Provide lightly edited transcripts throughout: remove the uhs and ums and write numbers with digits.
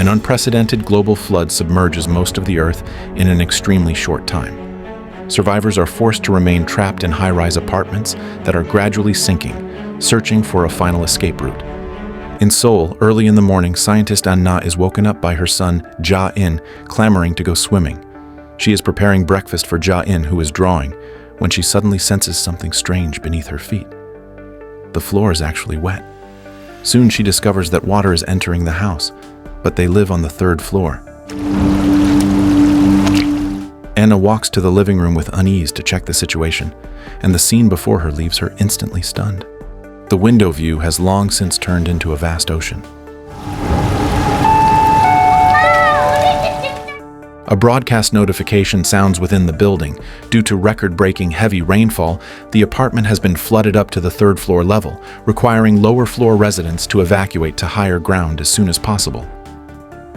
An unprecedented global flood submerges most of the Earth in an extremely short time. Survivors are forced to remain trapped in high-rise apartments that are gradually sinking, searching for a final escape route. In Seoul, early in the morning, scientist Anna is woken up by her son, Ja-in, clamoring to go swimming. She is preparing breakfast for Ja-in, who is drawing, when she suddenly senses something strange beneath her feet. The floor is actually wet. Soon she discovers that water is entering the house, but they live on the third floor. Anna walks to the living room with unease to check the situation, and the scene before her leaves her instantly stunned. The window view has long since turned into a vast ocean. A broadcast notification sounds within the building. Due to record-breaking heavy rainfall, the apartment has been flooded up to the third floor level, requiring lower floor residents to evacuate to higher ground as soon as possible.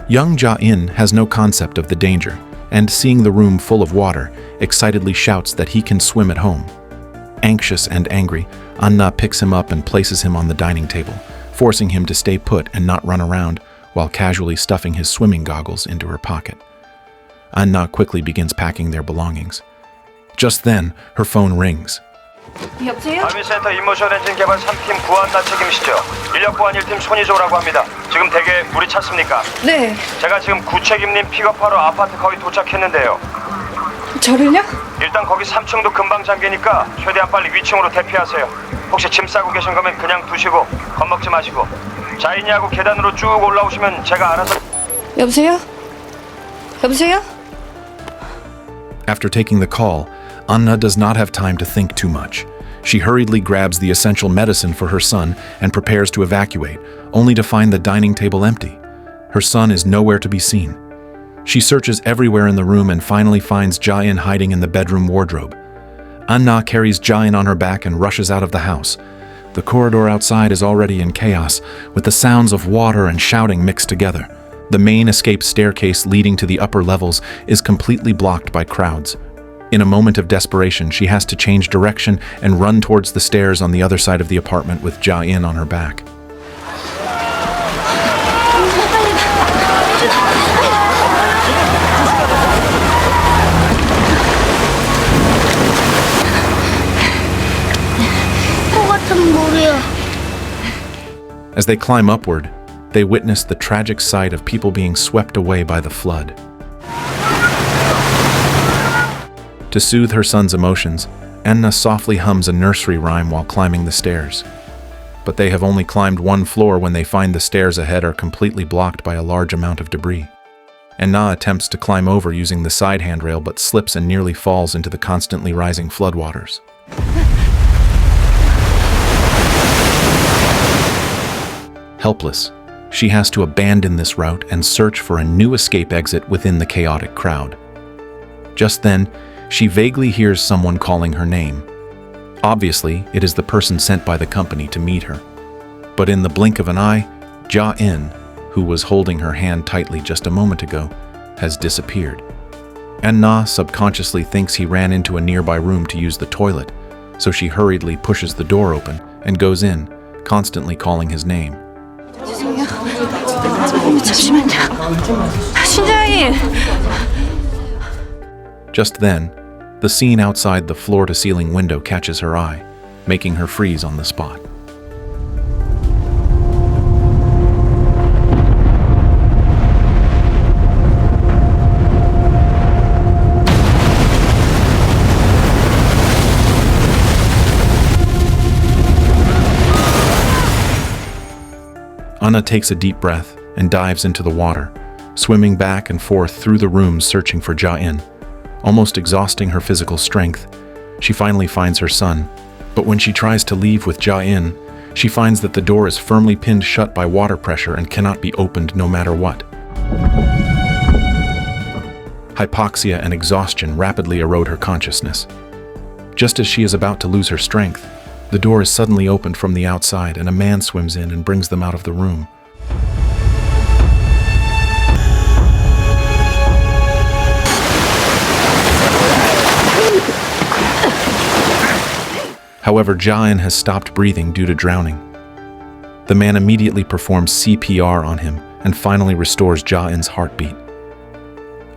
Young Ja-in has no concept of the danger, and seeing the room full of water, excitedly shouts that he can swim at home. Anxious and angry, Anna picks him up and places him on the dining table, forcing him to stay put and not run around, while casually stuffing his swimming goggles into her pocket. Anna quickly begins packing their belongings. Just then, her phone rings. 여보세요? 발미센터 임모션 엔진 개발 3팀 구한나 책임이시죠? 인력 구한 1팀 손희조라고 합니다. 지금 댁에 물이 찼습니까? 네. 제가 지금 구책임님 픽업하러 아파트 거의 도착했는데요. 저를요? 일단 거기 3층도 금방 잠기니까 최대한 빨리 위층으로 대피하세요. 혹시 짐 싸고 계신 거면 그냥 두시고 겁먹지 마시고. 자인이하고 계단으로 쭉 올라오시면 제가 알아서... 여보세요? 여보세요? After taking the call, Anna does not have time to think too much. She hurriedly grabs the essential medicine for her son and prepares to evacuate, only to find the dining table empty. Her son is nowhere to be seen. She searches everywhere in the room and finally finds Ja-in hiding in the bedroom wardrobe. Anna carries Ja-in on her back and rushes out of the house. The corridor outside is already in chaos, with the sounds of water and shouting mixed together. The main escape staircase leading to the upper levels is completely blocked by crowds. In a moment of desperation, she has to change direction and run towards the stairs on the other side of the apartment with Ja-in on her back. As they climb upward, they witness the tragic sight of people being swept away by the flood. To soothe her son's emotions, Anna softly hums a nursery rhyme while climbing the stairs. But they have only climbed one floor when they find the stairs ahead are completely blocked by a large amount of debris. Anna attempts to climb over using the side handrail but slips and nearly falls into the constantly rising floodwaters. Helpless, she has to abandon this route and search for a new escape exit within the chaotic crowd. Just then, she vaguely hears someone calling her name. Obviously, it is the person sent by the company to meet her. But in the blink of an eye, Ja-in, who was holding her hand tightly just a moment ago, has disappeared. Anna subconsciously thinks he ran into a nearby room to use the toilet, so she hurriedly pushes the door open and goes in, constantly calling his name. Just then, the scene outside the floor-to-ceiling window catches her eye, making her freeze on the spot. Anna takes a deep breath and dives into the water, swimming back and forth through the rooms searching for Ja-in. Almost exhausting her physical strength, she finally finds her son, but when she tries to leave with Ja-in, she finds that the door is firmly pinned shut by water pressure and cannot be opened no matter what. Hypoxia and exhaustion rapidly erode her consciousness. Just as she is about to lose her strength, the door is suddenly opened from the outside and a man swims in and brings them out of the room. However, Ja-in has stopped breathing due to drowning. The man immediately performs CPR on him and finally restores Ja-in's heartbeat.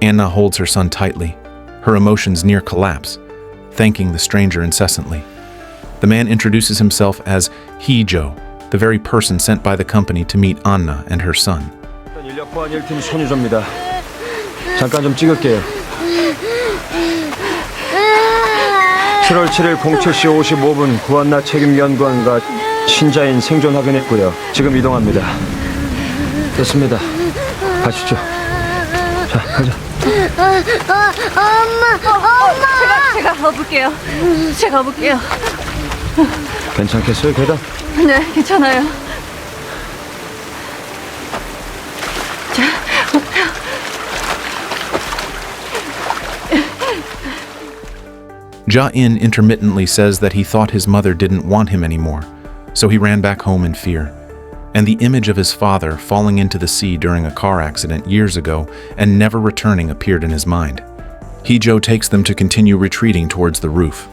Anna holds her son tightly, her emotions near collapse, thanking the stranger incessantly. The man introduces himself as Hee-jo, the very person sent by the company to meet Anna and her son. 인력 보안 1팀 손유정입니다. 잠깐 좀 찍을게요. 7월 7일 07시 55분 구한나 책임연구원과 신자인 생존 확인했고요. 지금 이동합니다. 됐습니다. 가시죠. 자, 가자. 제가 업을게요. 제가 업을게요. 괜찮겠어요, 계단? 네, 괜찮아요. Ja-in intermittently says that he thought his mother didn't want him anymore, so he ran back home in fear. And the image of his father falling into the sea during a car accident years ago and never returning appeared in his mind. Hee-jo takes them to continue retreating towards the roof.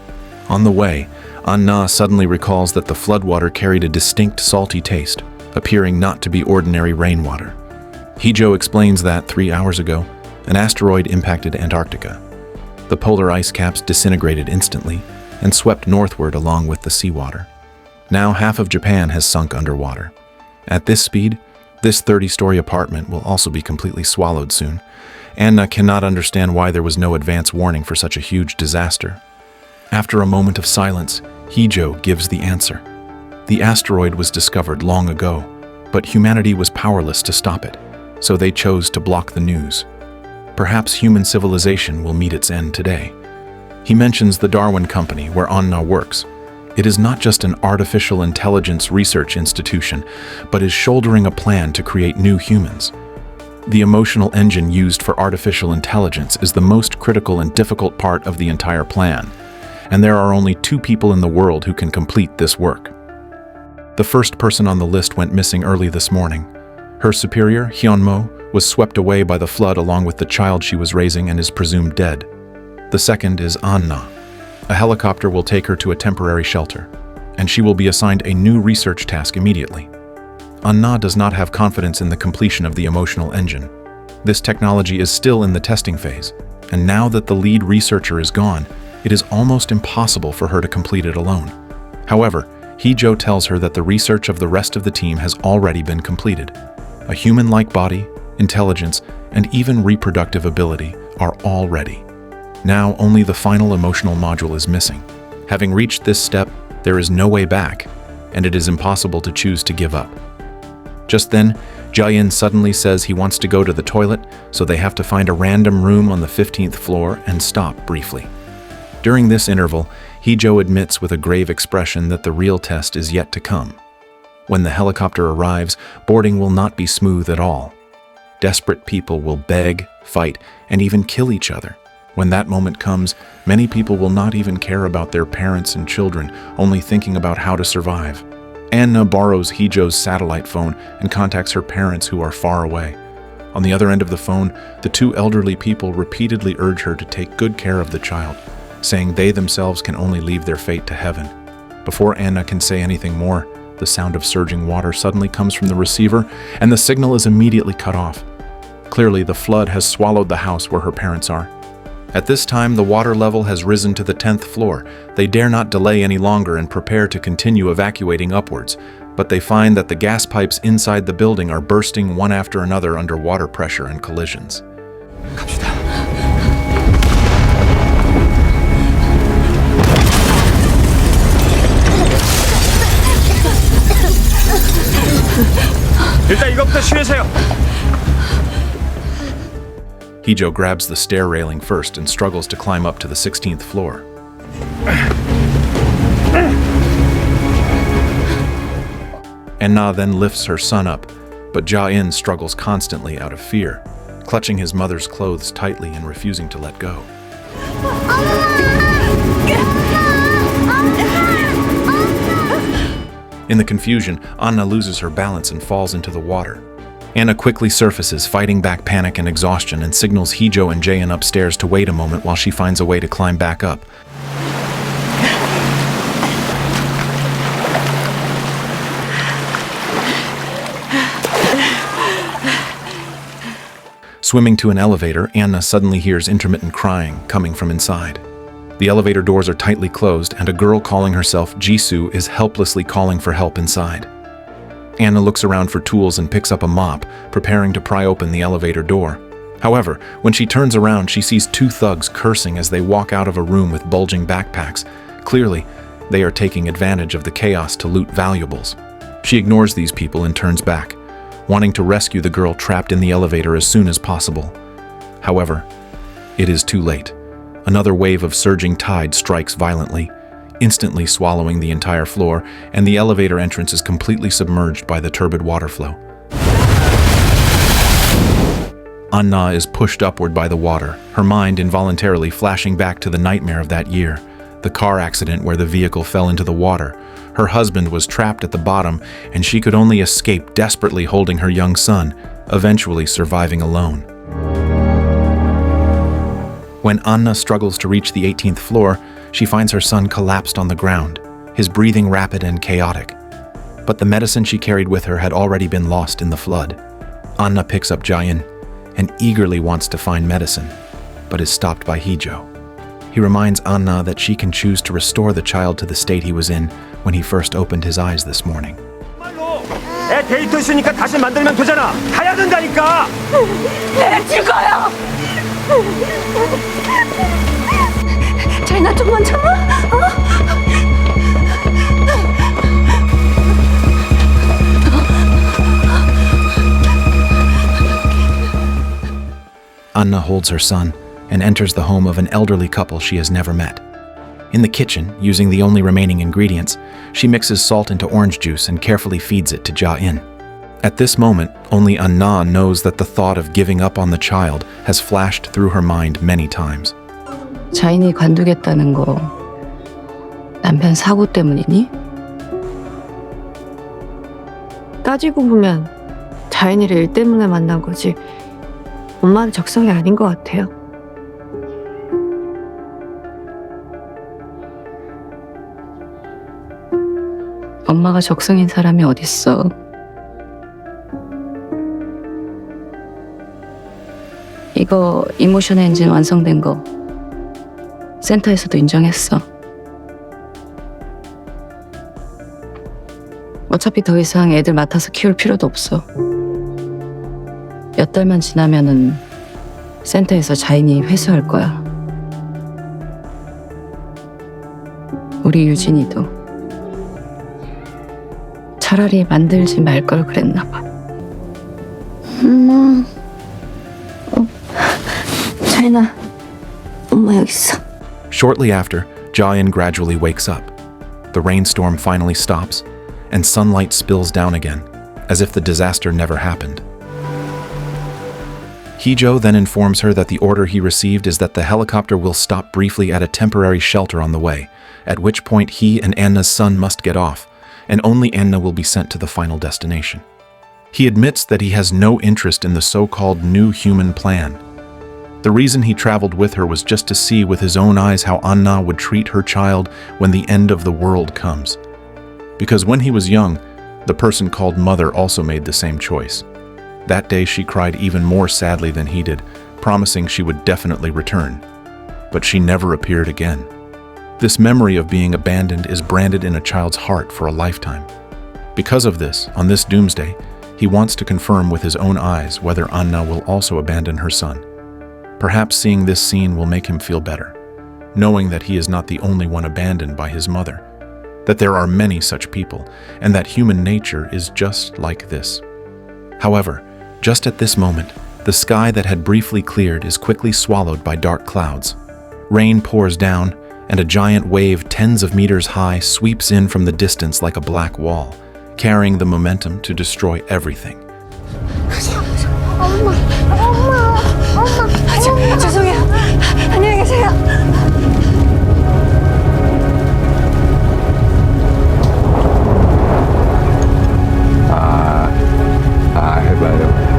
On the way, Anna suddenly recalls that the floodwater carried a distinct salty taste, appearing not to be ordinary rainwater. Hee-jo explains that 3 hours ago, an asteroid impacted Antarctica. The polar ice caps disintegrated instantly and swept northward along with the seawater. Now half of Japan has sunk underwater. At this speed, this 30-story apartment will also be completely swallowed soon. Anna cannot understand why there was no advance warning for such a huge disaster. After a moment of silence, Hee-jo gives the answer. The asteroid was discovered long ago, but humanity was powerless to stop it, so they chose to block the news. Perhaps human civilization will meet its end today. He mentions the Darwin Company where Anna works. It is not just an artificial intelligence research institution, but is shouldering a plan to create new humans. The emotional engine used for artificial intelligence is the most critical and difficult part of the entire plan, and there are only 2 people in the world who can complete this work. The first person on the list went missing early this morning. Her superior, Hyunmo, was swept away by the flood along with the child she was raising and is presumed dead. The second is Anna. A helicopter will take her to a temporary shelter, and she will be assigned a new research task immediately. Anna does not have confidence in the completion of the emotional engine. This technology is still in the testing phase, and now that the lead researcher is gone, it is almost impossible for her to complete it alone. However, Hee-jo tells her that the research of the rest of the team has already been completed. A human-like body, intelligence, and even reproductive ability are all ready. Now only the final emotional module is missing. Having reached this step, there is no way back, and it is impossible to choose to give up. Just then, Ja-in suddenly says he wants to go to the toilet, so they have to find a random room on the 15th floor and stop briefly. During this interval, Hee-jo admits with a grave expression that the real test is yet to come. When the helicopter arrives, boarding will not be smooth at all. Desperate people will beg, fight, and even kill each other. When that moment comes, many people will not even care about their parents and children, only thinking about how to survive. Anna borrows Hee-jo's satellite phone and contacts her parents who are far away. On the other end of the phone, the 2 elderly people repeatedly urge her to take good care of the child, saying they themselves can only leave their fate to heaven. Before Anna can say anything more, the sound of surging water suddenly comes from the receiver, and the signal is immediately cut off. Clearly, the flood has swallowed the house where her parents are. At this time, the water level has risen to the 10th floor. They dare not delay any longer and prepare to continue evacuating upwards, but they find that the gas pipes inside the building are bursting one after another under water pressure and collisions. 갑시다. 일단 이것부터 쉬으세요. Hee-jo grabs the stair railing first and struggles to climb up to the 16th floor. Anna then lifts her son up, but Ja-in struggles constantly out of fear, clutching his mother's clothes tightly and refusing to let go. In the confusion, Anna loses her balance and falls into the water. Anna quickly surfaces, fighting back panic and exhaustion, and signals Hee-jo and Jae-in upstairs to wait a moment while she finds a way to climb back up. Swimming to an elevator, Anna suddenly hears intermittent crying coming from inside. The elevator doors are tightly closed, and a girl calling herself Jisoo is helplessly calling for help inside. Anna looks around for tools and picks up a mop, preparing to pry open the elevator door. However, when she turns around, she sees two thugs cursing as they walk out of a room with bulging backpacks. Clearly, they are taking advantage of the chaos to loot valuables. She ignores these people and turns back, wanting to rescue the girl trapped in the elevator as soon as possible. However, it is too late. Another wave of surging tide strikes violently, instantly swallowing the entire floor, and the elevator entrance is completely submerged by the turbid water flow. Anna is pushed upward by the water, her mind involuntarily flashing back to the nightmare of that year, the car accident where the vehicle fell into the water. Her husband was trapped at the bottom, and she could only escape desperately holding her young son, eventually surviving alone. When Anna struggles to reach the 18th floor, she finds her son collapsed on the ground, his breathing rapid and chaotic. But the medicine she carried with her had already been lost in the flood. Anna picks up Jaein and eagerly wants to find medicine, but is stopped by Heejo. He reminds Anna that she can choose to restore the child to the state he was in when he first opened his eyes this morning. 애 데이터 있으니까 다시 만들면 되잖아. 가야 된다니까. 애 죽어요. 자이나 좀만 참아. Anna holds her son and enters the home of an elderly couple she has never met. In the kitchen, using the only remaining ingredients, she mixes salt into orange juice and carefully feeds it to Jaein. At this moment, only Anna knows that the thought of giving up on the child has flashed through her mind many times. 자인이 관두겠다는 거 남편 사고 때문이니? 따지고 보면 자인이를 일 때문에 만난 거지 엄마는 적성이 아닌 것 같아요. 엄마가 적성인 사람이 어딨어. 이거 이모션 엔진 완성된 거 센터에서도 인정했어. 어차피 더 이상 애들 맡아서 키울 필요도 없어. 몇 달만 지나면은 센터에서 자인이 회수할 거야. 우리 유진이도 차라리 만들지 말 걸 그랬나 봐. 엄마. 자인아, 엄마 여기 있어. Shortly after, Jaein gradually wakes up. The rainstorm finally stops, and sunlight spills down again, as if the disaster never happened. Heejo then informs her that the order he received is that the helicopter will stop briefly at a temporary shelter on the way, at which point he and Anna's son must get off, and only Anna will be sent to the final destination. He admits that he has no interest in the so-called new human plan. The reason he traveled with her was just to see with his own eyes how Anna would treat her child when the end of the world comes. Because when he was young, the person called mother also made the same choice. That day she cried even more sadly than he did, promising she would definitely return. But she never appeared again. This memory of being abandoned is branded in a child's heart for a lifetime. Because of this, on this doomsday, he wants to confirm with his own eyes whether Anna will also abandon her son. Perhaps seeing this scene will make him feel better, knowing that he is not the only one abandoned by his mother, that there are many such people, and that human nature is just like this. However, just at this moment, the sky that had briefly cleared is quickly swallowed by dark clouds. Rain pours down, and a giant wave tens of meters high sweeps in from the distance like a black wall, carrying the momentum to destroy everything. 죄송해요. 안녕히 계세요. 해봐요.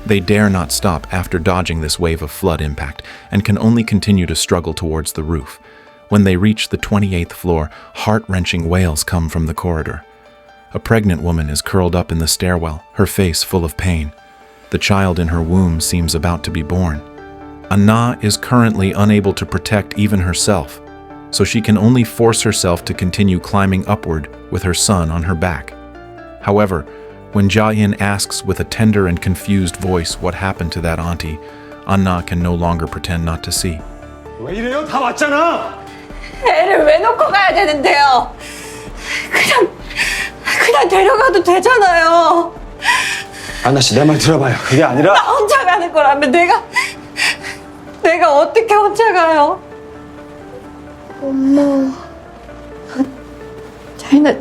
They dare not stop after dodging this wave of flood impact and can only continue to struggle towards the roof. When they reach the 28th floor, heart-wrenching wails come from the corridor. A pregnant woman is curled up in the stairwell, her face full of pain. The child in her womb seems about to be born. Anna is currently unable to protect even herself, so she can only force herself to continue climbing upward with her son on her back. However, when Jae-in asks with a tender and confused voice what happened to that auntie, Anna can no longer pretend not to see. 왜 이래요? 다 왔잖아. 애를 왜 놓고 가야 되는데요? 그냥 데려가도 되잖아요. 안나 씨, 내 말 들어봐요. 그게 아니라 나 혼자 가는 거라면 내가 어떻게 혼자 가요? 엄마. 자인아,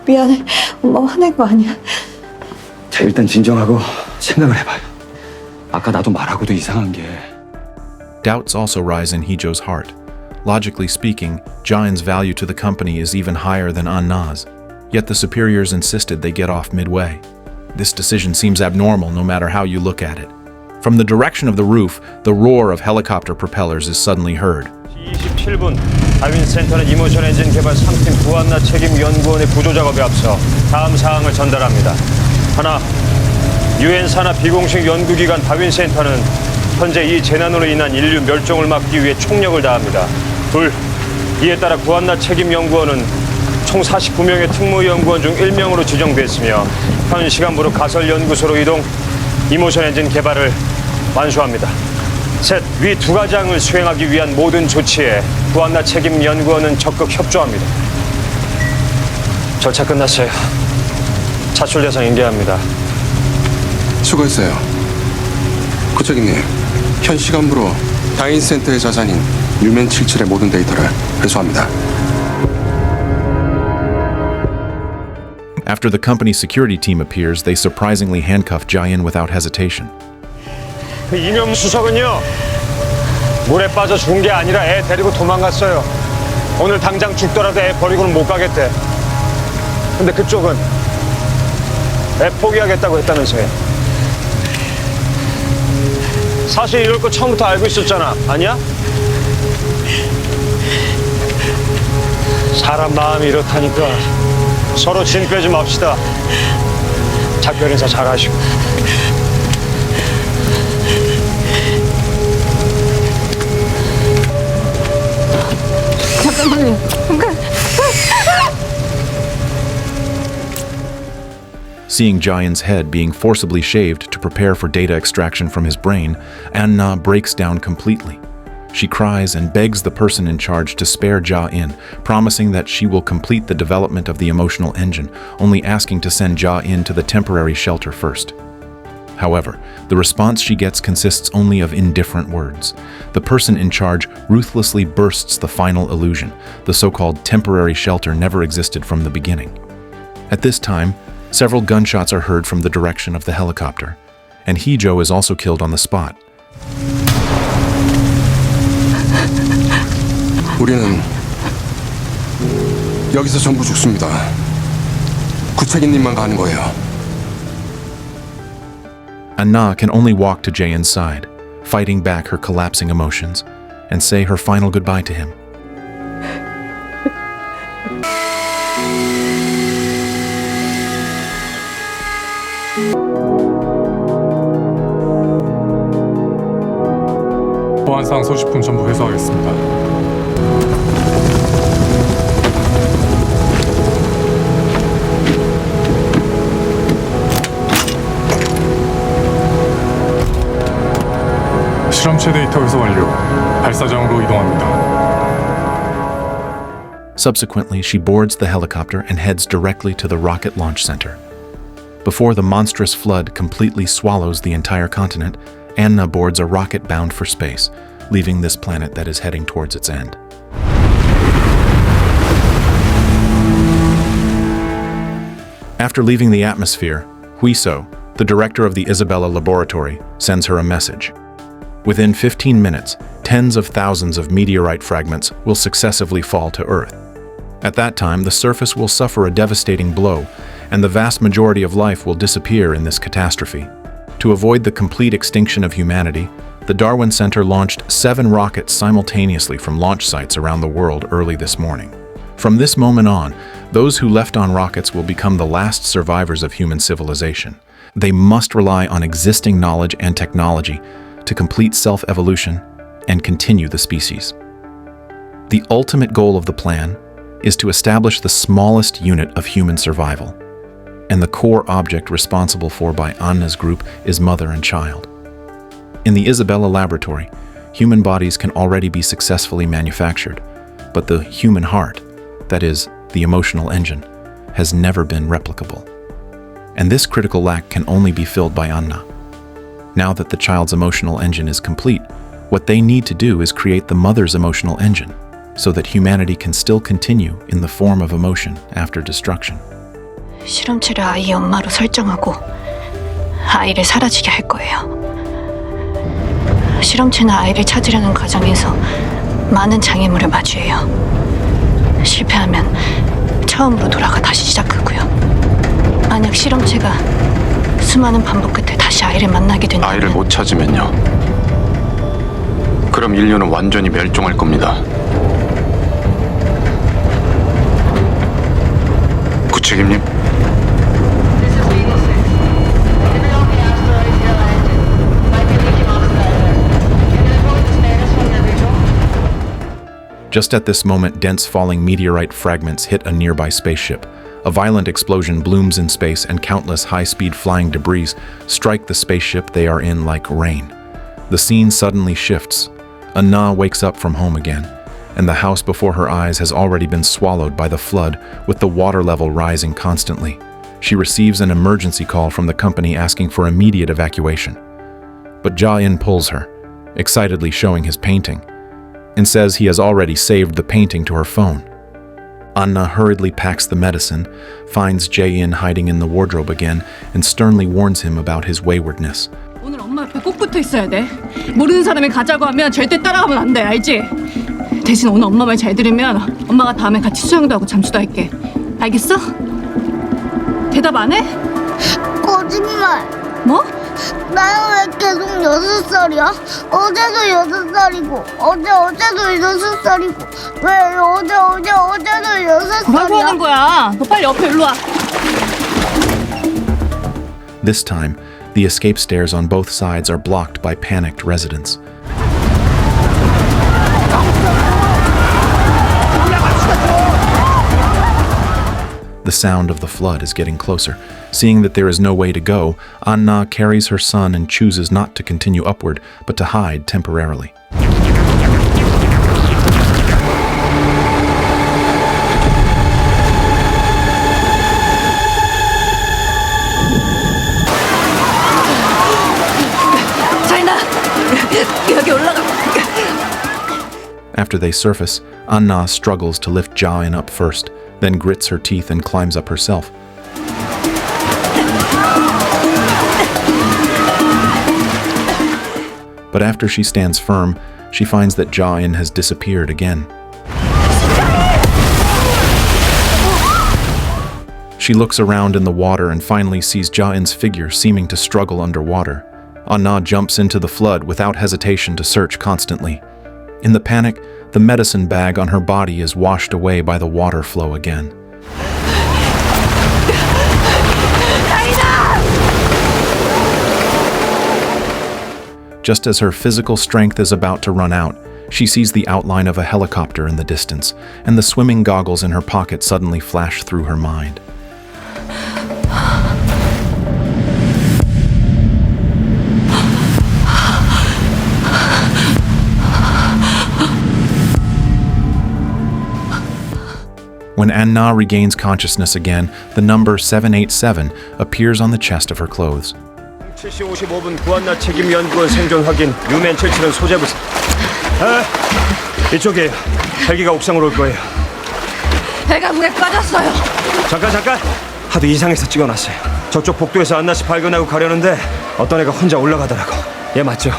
미안해. 엄마 화낸 거 아니야. 자, 일단 진정하고 생각을 해봐요. 아까 나도 말하고도 이상한 게 Doubts also rise in Heejo's heart. Logically speaking, Jae-in's value to the company is even higher than Anna's. Yet the superiors insisted they get off midway. This decision seems abnormal no matter how you look at it. From the direction of the roof, the roar of helicopter propellers is suddenly heard. 27분 다윈센터는 이모션 엔진 개발 3팀 구한나 책임 연구원의 구조 작업에 앞서 다음 사항을 전달합니다. 하나, 유엔 산하 비공식 연구기관 다윈센터는 현재 이 재난으로 인한 인류 멸종을 막기 위해 총력을 다합니다. 둘, 이에 따라 구한나 책임 연구원은 총 49명의 특무 연구원 중 1명으로 지정됐으며 현 시간부로 가설 연구소로 이동, 이모션 엔진 개발을 완수합니다. 셋, 위 두 가장을 수행하기 위한 모든 조치에 구한나 책임 연구원은 적극 협조합니다. 절차 끝났어요. 차출 대상 인계합니다. 수고했어요. 구책임님, 현 시간부로 다인센터의 자산인 뉴맨 77의 모든 데이터를 회수합니다. After the company's security team appears, they surprisingly handcuff Jae-in without hesitation. 그 이명 수석은요, 물에 빠져 죽은 게 아니라 애 데리고 도망갔어요. 오늘 당장 죽더라도 애 버리고는 못 가겠대. 근데 그쪽은 애 포기하겠다고 했다면서요. 사실 이럴 거 처음부터 알고 있었잖아, 아니야? 사람 마음이 이렇다니까 서로 진 빼지 맙시다. 작별 인사 잘 하시고. 잠깐만요. Seeing Jae-in's head being forcibly shaved to prepare for data extraction from his brain, Anna breaks down completely. She cries and begs the person in charge to spare Jae-in, promising that she will complete the development of the emotional engine, only asking to send Jae-in to the temporary shelter first. However, the response she gets consists only of indifferent words. The person in charge ruthlessly bursts the final illusion. The so-called temporary shelter never existed from the beginning. At this time, several gunshots are heard from the direction of the helicopter, and Heejo is also killed on the spot. 우리는 여기서 전부 죽습니다. 구책임님만 가는 거예요. Anna can only walk to Jae-in's side, fighting back her collapsing emotions, and say her final goodbye to him. 보안상 소지품 전부 회수하겠습니다. 실험체 데이터 회수 완료. 발사장으로 이동합니다. Subsequently, she boards the helicopter and heads directly to the rocket launch center. Before the monstrous flood completely swallows the entire continent, Anna boards a rocket bound for space, leaving this planet that is heading towards its end. After leaving the atmosphere, Huiso, the director of the Isabella laboratory, sends her a message. Within 15 minutes, tens of thousands of meteorite fragments will successively fall to Earth. At that time, the surface will suffer a devastating blow, and the vast majority of life will disappear in this catastrophe. To avoid the complete extinction of humanity, the Darwin Center launched 7 rockets simultaneously from launch sites around the world early this morning. From this moment on, those who left on rockets will become the last survivors of human civilization. They must rely on existing knowledge and technology to complete self-evolution and continue the species. The ultimate goal of the plan is to establish the smallest unit of human survival, and the core object responsible for by Anna's group is mother and child. In the Isabella laboratory, human bodies can already be successfully manufactured, but the human heart, that is, the emotional engine, has never been replicable. And this critical lack can only be filled by Anna. Now that the child's emotional engine is complete, what they need to do is create the mother's emotional engine, so that humanity can still continue in the form of emotion after destruction. 실험체를 아이의 엄마로 설정하고 아이를 사라지게 할 거예요. 실험체는 아이를 찾으려는 과정에서 많은 장애물을 마주해요. 실패하면 처음으로 돌아가 다시 시작하고요. 만약 실험체가 수많은 반복 끝에 다시 아이를 만나게 된다면 아이를 못 찾으면요. 그럼 인류는 완전히 멸종할 겁니다. 구책임님? Just at this moment, dense falling meteorite fragments hit a nearby spaceship. A violent explosion blooms in space, and countless high-speed flying debris strike the spaceship they are in like rain. The scene suddenly shifts. Anna wakes up from home again, and the house before her eyes has already been swallowed by the flood, with the water level rising constantly. She receives an emergency call from the company asking for immediate evacuation. But Ja-in pulls her, excitedly showing his painting, and says he has already saved the painting to her phone. Anna hurriedly packs the medicine, finds Jae-in hiding in the wardrobe again, and sternly warns him about his waywardness. 오늘 엄마 옆에 꼭 붙어 있어야 돼. 모르는 사람이 가자고 하면 절대 따라가면 안 돼, 알지? 대신 오늘 엄마 말 잘 들으면 엄마가 다음에 같이 수영도 하고 잠수도 할게. 알겠어? 대답 안 해? 거짓말. 뭐? 나는 왜 계속 6살이야? 어제도 6살이고 어제도 6살이고 왜 어제도 6살이야? 뭐라고 하는 거야? 너 빨리 옆에 일로 와. This time, the escape stairs on both sides are blocked by panicked residents. The sound of the flood is getting closer. Seeing that there is no way to go, Anna carries her son and chooses not to continue upward, but to hide temporarily. 여기 올라가. After they surface, Anna struggles to lift Ja-in up first, then grits her teeth and climbs up herself. But after she stands firm, she finds that Ja-in has disappeared again. She looks around in the water and finally sees Ja-in's figure seeming to struggle underwater. Anna jumps into the flood without hesitation to search constantly. In the panic, the medicine bag on her body is washed away by the water flow again. Just as her physical strength is about to run out, she sees the outline of a helicopter in the distance, and the swimming goggles in her pocket suddenly flash through her mind. When Anna regains consciousness again, the number 787 appears on the chest of her clothes. 7시 55분 구한나 책임연구원 생존 확인. 유맨 77은 소재 부상. 이쪽이에요. 헬기가 옥상으로 올 거예요. 배가 물에 빠졌어요. 잠깐. 하도 이상해서 찍어놨어요. 저쪽 복도에서 안나 씨 발견하고 가려는데 어떤 애가 혼자 올라가더라고. 얘 맞죠?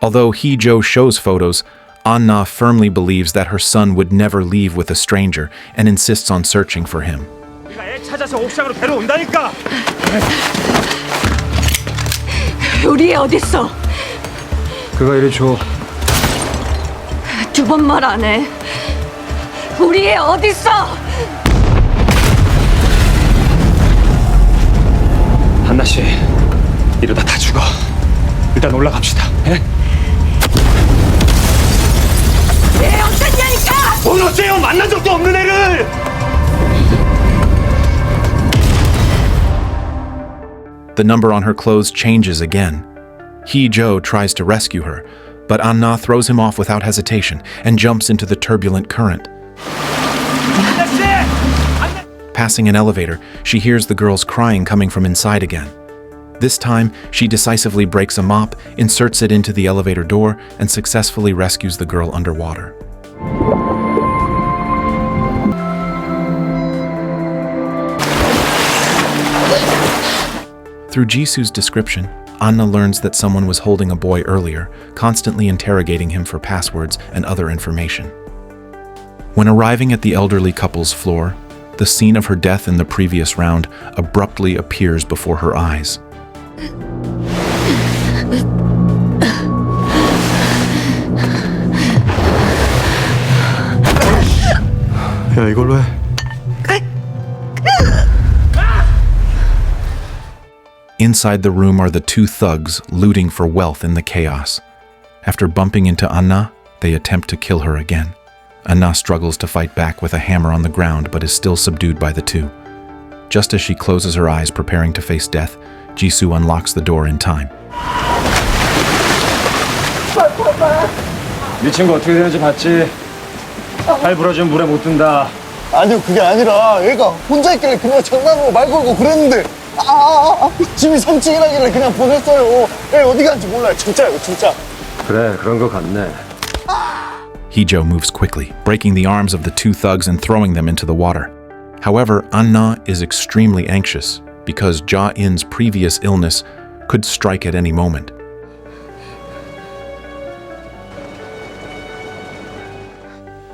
Although Hee-jo shows photos, Anna firmly believes that her son would never leave with a stranger and insists on searching for him. 네가 애 찾아서 옥상으로 데려온다니까. 우리 애 어딨어? 그가 이리 줘. 두 번 말 안 해. 우리 애 어딨어? 한나 씨, 이러다 다 죽어. 일단 올라갑시다. 예? 애 어땠냐니까! 뭘 어째요? 만난 적도 없는 애를! The number on her clothes changes again. Hee-jo tries to rescue her, but Anna throws him off without hesitation and jumps into the turbulent current. Passing an elevator, she hears the girls crying coming from inside again. This time, she decisively breaks a mop, inserts it into the elevator door, and successfully rescues the girl underwater. Through Jisoo's description, Anna learns that someone was holding a boy earlier, constantly interrogating him for passwords and other information. When arriving at the elderly couple's floor, the scene of her death in the previous round abruptly appears before her eyes. 야, 이걸로 해. Inside the room are the two thugs looting for wealth in the chaos. After bumping into Anna, they attempt to kill her again. Anna struggles to fight back with a hammer on the ground but is still subdued by the two. Just as she closes her eyes preparing to face death, Jisoo unlocks the door in time. 네 친구 어떻게 되는지 봤지? 팔 부러지면 물에 못 든다. 아니요, 그게 아니라 얘가 혼자 있길래 그냥 장난으로 말 걸고 그랬는데 집이 3층이라길래 그냥 보냈어요. 얘 어디 간지 몰라요. 진짜요, 진짜. 그래, 그런 거 같네. Hee-jo moves quickly, breaking the arms of the two thugs and throwing them into the water. However, Anna is extremely anxious because Ja-in's previous illness could strike at any moment.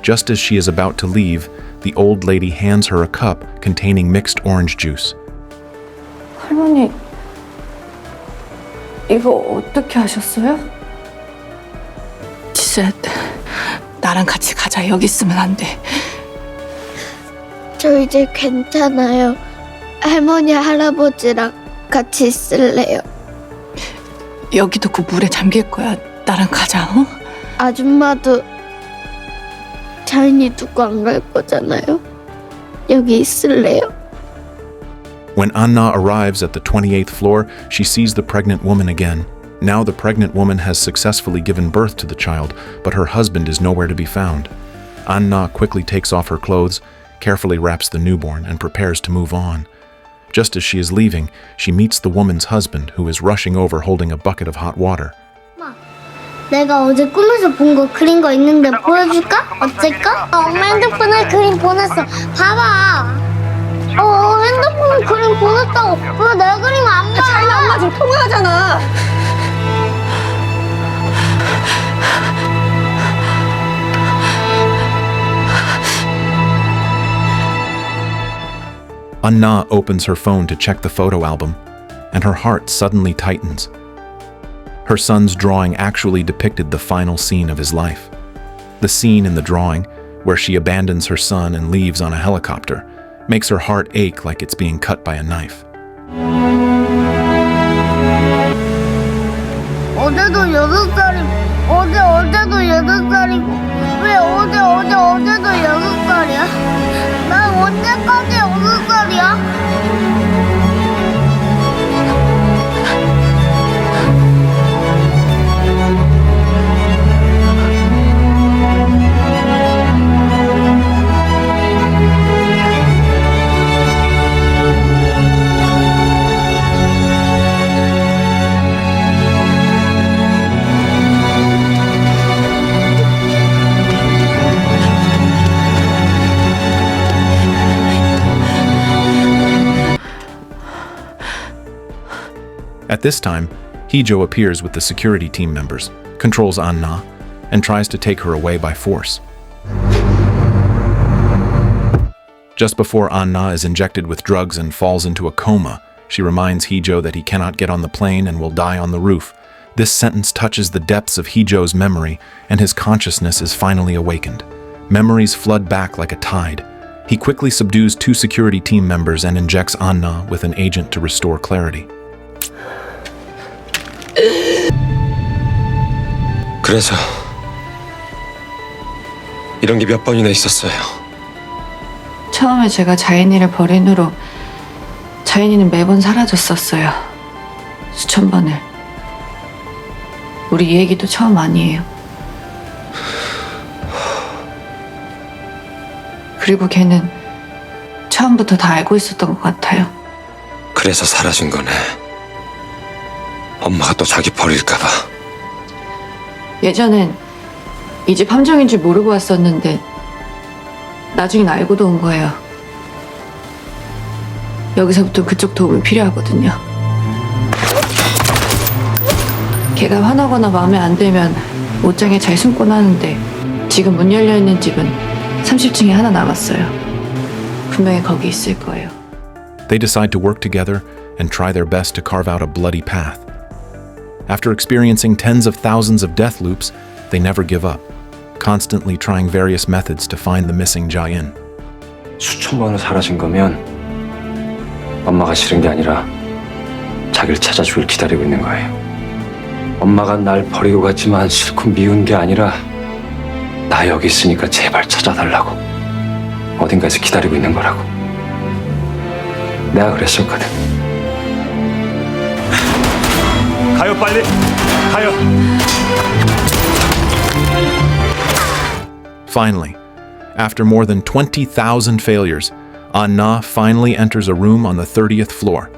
Just as she is about to leave, the old lady hands her a cup containing mixed orange juice. 할머니, 이거 어떻게 하셨어요? 지수야, 나랑 같이 가자. 여기 있으면 안 돼. 저 이제 괜찮아요. 할머니, 할아버지랑 같이 있을래요. 여기도 그 물에 잠길 거야. 나랑 가자, 어? 아줌마도 자인이 두고 안 갈 거잖아요. 여기 있을래요. When Anna arrives at the 28th floor, she sees the pregnant woman again. Now the pregnant woman has successfully given birth to the child, but her husband is nowhere to be found. Anna quickly takes off her clothes, carefully wraps the newborn, and prepares to move on. Just as she is leaving, she meets the woman's husband, who is rushing over holding a bucket of hot water. 내가 어제 꿈에서 본 거 그린 거 있는데 보여줄까? 어쩔까? 엄마 핸드폰에 그림 보냈어. 봐봐. 핸드폰에 그림 보냈다고. 왜 내 그림 안 봐? 자기랑 엄마 지금 통화하잖아. Anna opens her phone to check the photo album, and her heart suddenly tightens. Her son's drawing actually depicted the final scene of his life. The scene in the drawing, where she abandons her son and leaves on a helicopter, makes her heart ache like it's being cut by a knife. 어제도 6살이고 어제도 6살이고 왜 어제도 6살이야? 난 언제까지 6살이야? At this time, Hee-jo appears with the security team members, controls Anna, and tries to take her away by force. Just before Anna is injected with drugs and falls into a coma, She reminds Heejo that he cannot get on the plane and will die on the roof. This sentence touches the depths of Heejo's memory, and his consciousness is finally awakened. Memories flood back like a tide. He quickly subdues 2 security team members and injects Anna with an agent to restore clarity. 그래서 이런 게 몇 번이나 있었어요. 처음에 제가 자인이를 버린 후로 자인이는 매번 사라졌었어요. 수천 번을. 우리 이 얘기도 처음 아니에요. 그리고 걔는 처음부터 다 알고 있었던 것 같아요. 그래서 사라진 거네. 엄마가 또 자기 버릴까 봐. 예전엔 이 집 함정인 줄 모르고 왔었는데 나중엔 알고도 온 거예요. 여기서부터 그쪽 도움이 필요하거든요. 걔가 화나거나 마음에 안 들면 옷장에 잘 숨곤 하는데 지금 문 열려있는 집은 30층에 하나 남았어요. 분명히 거기 있을 거예요. They decide to work together and try their best to carve out a bloody path. After experiencing tens of thousands of death loops, they never give up, constantly trying various methods to find the missing Jain. 수천 번을 사라진 거면 엄마가 싫은 게 아니라 자기를 찾아주길 기다리고 있는 거예요. 엄마가 날 버리고 갔지만 실컷 미운 게 아니라 나 여기 있으니까 제발 찾아달라고 어딘가에서 기다리고 있는 거라고. 내가 그랬었거든. 가요, 빨리. 가요. Finally, after more than 20,000 failures, Anna finally enters a room on the 30th floor,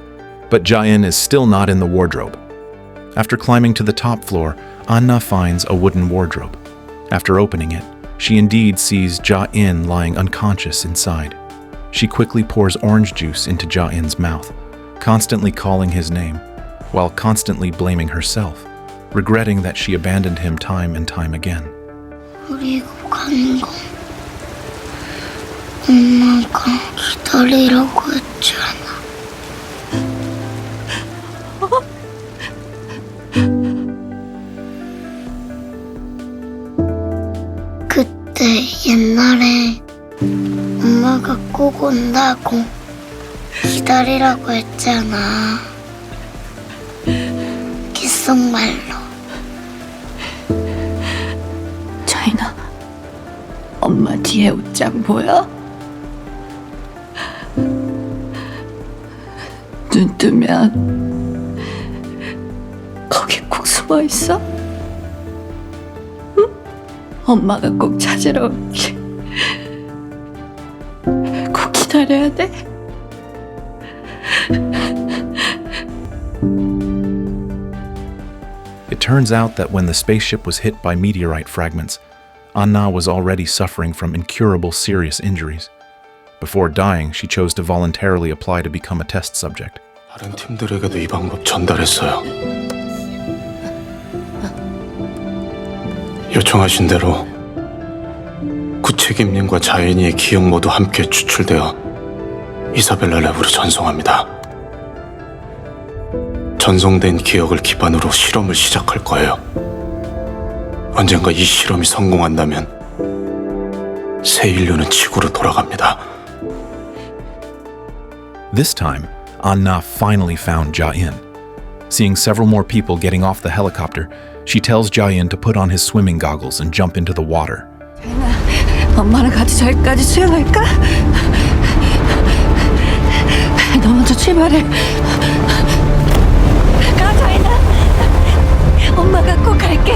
but Jain is still not in the wardrobe. After climbing to the top floor, Anna finds a wooden wardrobe. After opening it, she indeed sees Jain lying unconscious inside. She quickly pours orange juice into Jain's mouth, constantly calling his name, while constantly blaming herself, regretting that she abandoned him time and time again. 그리고 가는 거 엄마가 기다리라고 했잖아. 그때 옛날에 엄마가 꼭 온다고 기다리라고 했잖아. 귓속말로. 자인아, 엄마 뒤에 옷장 보여? 눈 뜨면 거기 꼭 숨어 있어? 응? 엄마가 꼭 찾으러 올게. 꼭 기다려야 돼. It turns out that when the spaceship was hit by meteorite fragments, Anna was already suffering from incurable serious injuries. Before dying, she chose to voluntarily apply to become a test subject. 다른 팀들에게도 이 방법 전달했어요. 요청하신 대로 구책임님과 자인이의 기억 모두 함께 추출되어 이사벨라 랩으로 전송합니다. 전송된 기억을 기반으로 실험을 시작할 거예요. 언젠가 이 실험이 성공한다면 새 인류는 지구로 돌아갑니다. This time, Anna finally found Jain. Seeing several more people getting off the helicopter, she tells Jain to put on his swimming goggles and jump into the water. 엄마랑 같이 저기까지 수영할까? 너 먼저 출발해. 가, 자인아. 엄마가 꼭 갈게.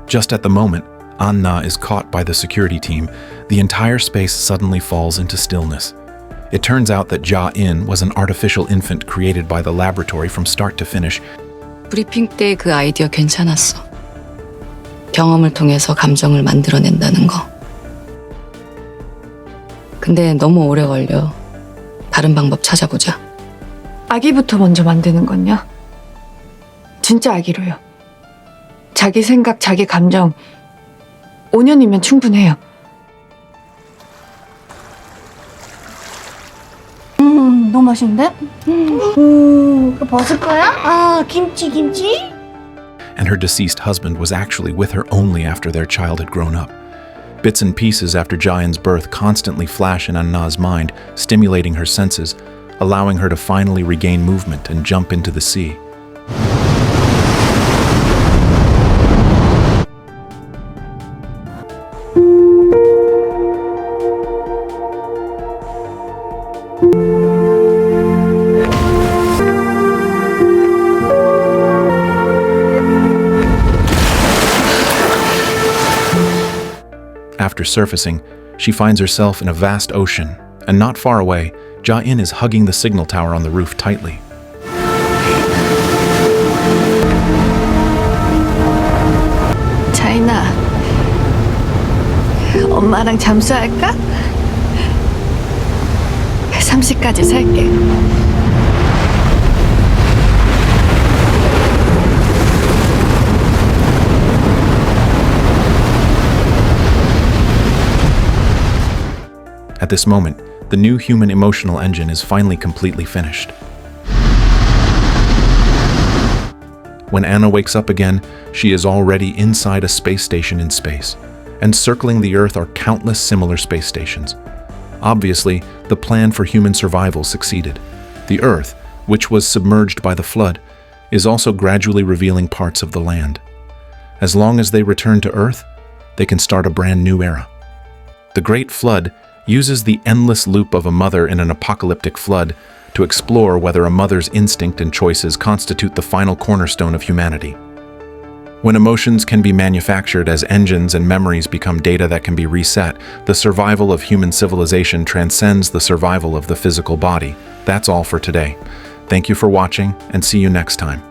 Just at the moment, Anna is caught by the security team, the entire space suddenly falls into stillness. It turns out that Jain was an artificial infant created by the laboratory from start to finish. 브리핑 때 그 아이디어 괜찮았어. 경험을 통해서 감정을 만들어낸다는 거. 근데 너무 오래 걸려. 다른 방법 찾아보자. 아기부터 먼저 만드는 건요? 진짜 아기로요. 자기 생각, 자기 감정 5년이면 충분해요. 너무 맛있는데? 그거 벗을 거야? 아, 김치. And her deceased husband was actually with her only after their child had grown up. Bits and pieces after Jayan's birth constantly flash in Anna's mind, stimulating her senses, allowing her to finally regain movement and jump into the sea. After surfacing, she finds herself in a vast ocean, and not far away, Ja-in is hugging the signal tower on the roof tightly. 자인아, 엄마랑 잠수할까? 30까지 살게. At this moment, the new human emotional engine is finally completely finished. When Anna wakes up again, she is already inside a space station in space, and circling the Earth are countless similar space stations. Obviously, the plan for human survival succeeded. The Earth, which was submerged by the flood, is also gradually revealing parts of the land. As long as they return to Earth, they can start a brand new era. The Great Flood uses the endless loop of a mother in an apocalyptic flood to explore whether a mother's instinct and choices constitute the final cornerstone of humanity. When emotions can be manufactured as engines and memories become data that can be reset, the survival of human civilization transcends the survival of the physical body. That's all for today. Thank you for watching, and see you next time.